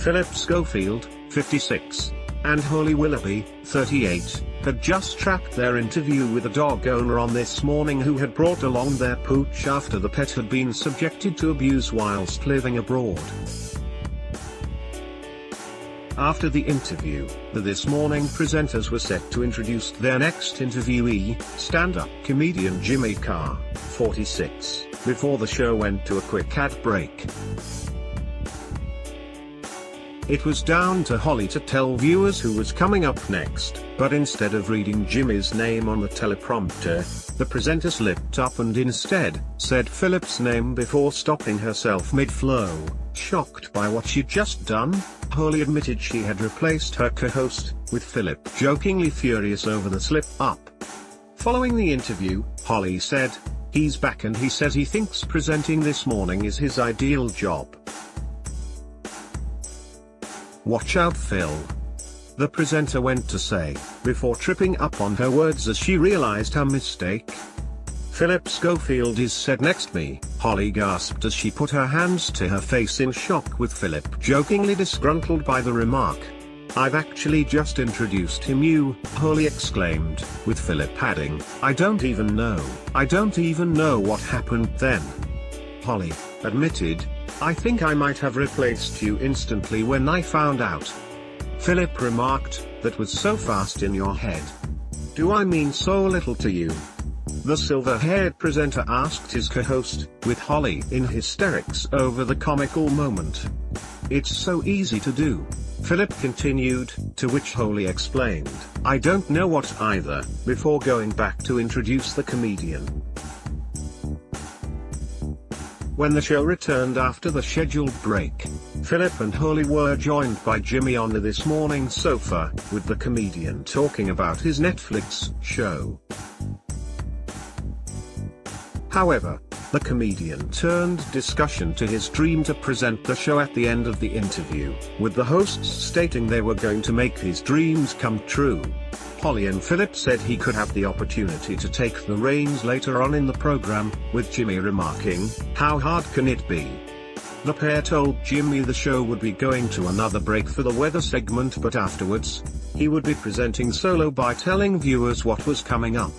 Phillip Schofield, 56, and Holly Willoughby, 38, had just tracked their interview with a dog owner on This Morning who had brought along their pooch after the pet had been subjected to abuse whilst living abroad. After the interview, the This Morning presenters were set to introduce their next interviewee, stand-up comedian Jimmy Carr, 46, before the show went to a quick ad break. It was down to Holly to tell viewers who was coming up next, but instead of reading Jimmy's name on the teleprompter, the presenter slipped up and instead said Phillip's name before stopping herself mid-flow. Shocked by what she'd just done, Holly admitted she had replaced her co-host, with Phillip jokingly furious over the slip-up. Following the interview, Holly said, "He's back and he says he thinks presenting This Morning is his ideal job. Watch out, Phil," the presenter went to say, before tripping up on her words as she realized her mistake. "Phillip Schofield is said next me," Holly gasped as she put her hands to her face in shock, with Phillip jokingly disgruntled by the remark. "I've actually just introduced him, you," Holly exclaimed, with Phillip adding, I don't even know what happened then." Holly admitted, "I think I might have replaced you instantly when I found out." Phillip remarked, "That was so fast in your head. Do I mean so little to you?" The silver-haired presenter asked his co-host, with Holly in hysterics over the comical moment. "It's so easy to do," Phillip continued, to which Holly explained, "I don't know what either," before going back to introduce the comedian. When the show returned after the scheduled break, Phillip and Holly were joined by Jimmy on the This Morning sofa, with the comedian talking about his Netflix show. However, the comedian turned discussion to his dream to present the show at the end of the interview, with the hosts stating they were going to make his dreams come true. Holly and Phillip said he could have the opportunity to take the reins later on in the program, with Jimmy remarking, "How hard can it be?" The pair told Jimmy the show would be going to another break for the weather segment, but afterwards, he would be presenting solo by telling viewers what was coming up.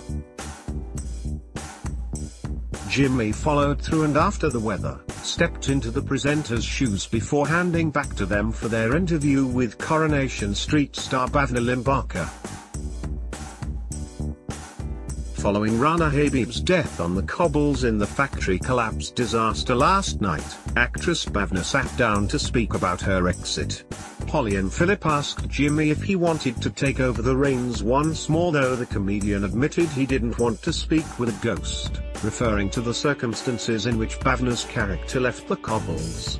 Jimmy followed through and after the weather, stepped into the presenter's shoes before handing back to them for their interview with Coronation Street star Bhavna Limbhakar. Following Rana Habib's death on the cobbles in the factory collapse disaster last night, actress Bhavna sat down to speak about her exit. Holly and Phillip asked Jimmy if he wanted to take over the reins once more, though the comedian admitted he didn't want to speak with a ghost, referring to the circumstances in which Bhavna's character left the cobbles.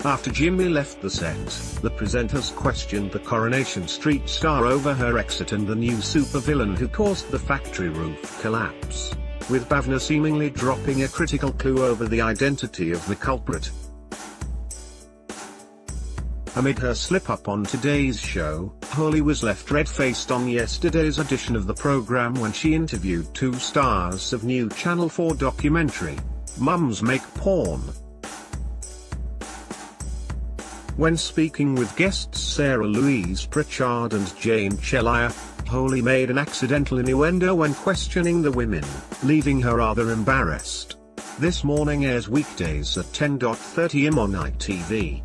After Jimmy left the set, the presenters questioned the Coronation Street star over her exit and the new supervillain who caused the factory roof collapse, with Bhavna seemingly dropping a critical clue over the identity of the culprit. Amid her slip-up on today's show, Holly was left red-faced on yesterday's edition of the program when she interviewed two stars of new Channel 4 documentary, Mums Make Porn. When speaking with guests Sarah Louise Pritchard and Jane Chelayer, Holly made an accidental innuendo when questioning the women, leaving her rather embarrassed. This Morning airs weekdays at 10:30 am on ITV.